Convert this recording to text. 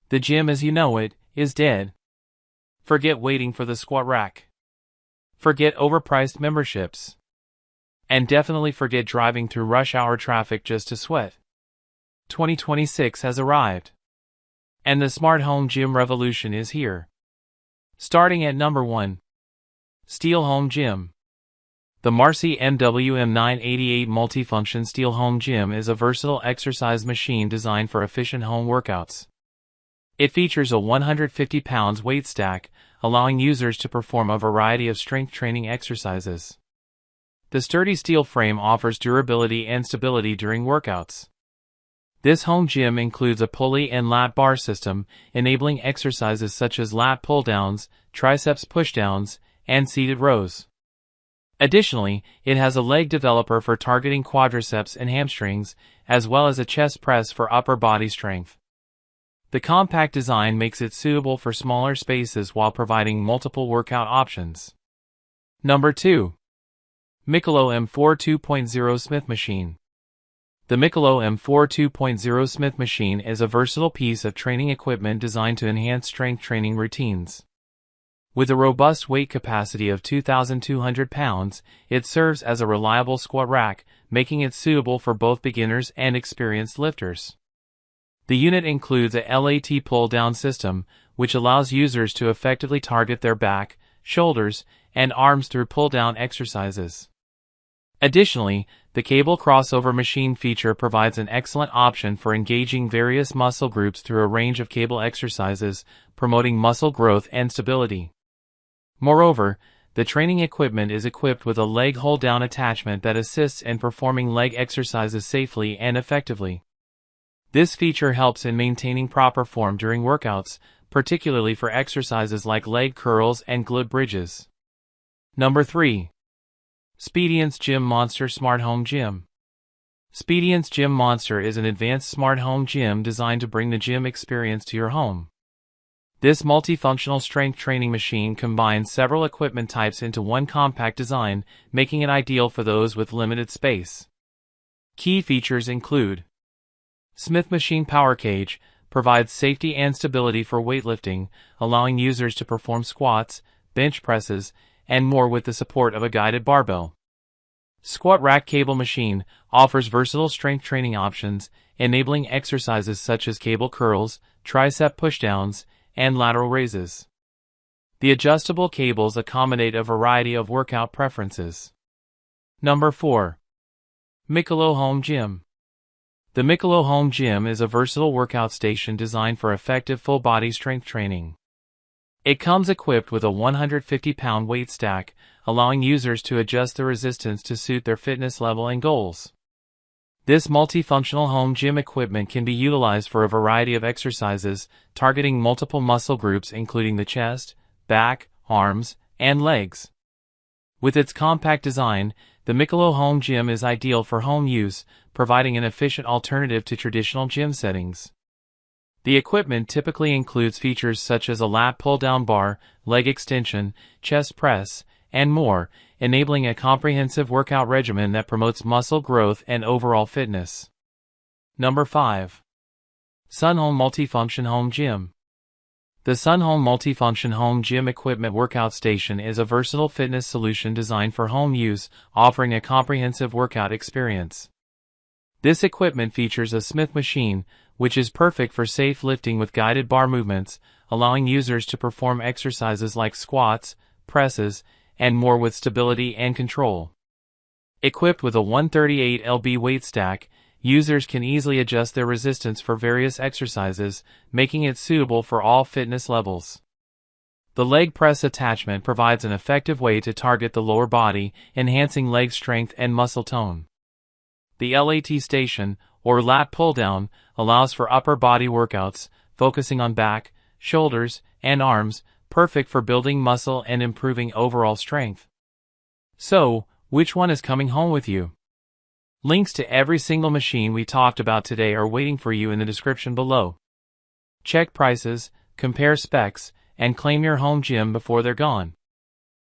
The gym as you know it is dead. Forget waiting for the squat rack. Forget overpriced memberships. And definitely forget driving through rush hour traffic just to sweat. 2026 has arrived. And the smart home gym revolution is here. Starting at number 1. Steel Home Gym. The Marcy MWM988 multifunction Steel Home Gym is a versatile exercise machine designed for efficient home workouts. It features a 150 pounds weight stack, allowing users to perform a variety of strength training exercises. The sturdy steel frame offers durability and stability during workouts. This home gym includes a pulley and lat bar system, enabling exercises such as lat pull-downs, triceps push-downs, and seated rows. Additionally, it has a leg developer for targeting quadriceps and hamstrings, as well as a chest press for upper body strength. The compact design makes it suitable for smaller spaces while providing multiple workout options. Number 2. Mikolo M4 2.0 Smith Machine. The Mikolo M4 2.0 Smith Machine is a versatile piece of training equipment designed to enhance strength training routines. With a robust weight capacity of 2,200 pounds, it serves as a reliable squat rack, making it suitable for both beginners and experienced lifters. The unit includes a LAT pull-down system, which allows users to effectively target their back, shoulders, and arms through pull-down exercises. Additionally, the cable crossover machine feature provides an excellent option for engaging various muscle groups through a range of cable exercises, promoting muscle growth and stability. Moreover, the training equipment is equipped with a leg hold-down attachment that assists in performing leg exercises safely and effectively. This feature helps in maintaining proper form during workouts, particularly for exercises like leg curls and glute bridges. Number 3. Speediance Gym Monster Smart Home Gym. Speediance Gym Monster is an advanced smart home gym designed to bring the gym experience to your home. This multifunctional strength training machine combines several equipment types into one compact design, making it ideal for those with limited space. Key features include: Smith Machine Power Cage provides safety and stability for weightlifting, allowing users to perform squats, bench presses, and more with the support of a guided barbell. Squat Rack Cable Machine offers versatile strength training options, enabling exercises such as cable curls, tricep pushdowns, and lateral raises. The adjustable cables accommodate a variety of workout preferences. Number 4. Mikolo Home Gym. The Mikolo Home Gym is a versatile workout station designed for effective full-body strength training. It comes equipped with a 150-pound weight stack, allowing users to adjust the resistance to suit their fitness level and goals. This multifunctional home gym equipment can be utilized for a variety of exercises, targeting multiple muscle groups including the chest, back, arms, and legs. With its compact design, the Mikolo Home Gym is ideal for home use, providing an efficient alternative to traditional gym settings. The equipment typically includes features such as a lat pull-down bar, leg extension, chest press, and more, enabling a comprehensive workout regimen that promotes muscle growth and overall fitness. Number 5. Sunhome Multifunction Home Gym. The Sunhome Multifunction Home Gym Equipment Workout Station is a versatile fitness solution designed for home use, offering a comprehensive workout experience. This equipment features a Smith machine, which is perfect for safe lifting with guided bar movements, allowing users to perform exercises like squats, presses, and more with stability and control. Equipped with a 138 lb weight stack, users can easily adjust their resistance for various exercises, making it suitable for all fitness levels. The leg press attachment provides an effective way to target the lower body, enhancing leg strength and muscle tone. The LAT station, or lat pull-down, allows for upper body workouts, focusing on back, shoulders, and arms, perfect for building muscle and improving overall strength. So, which one is coming home with you? Links to every single machine we talked about today are waiting for you in the description below. Check prices, compare specs, and claim your home gym before they're gone.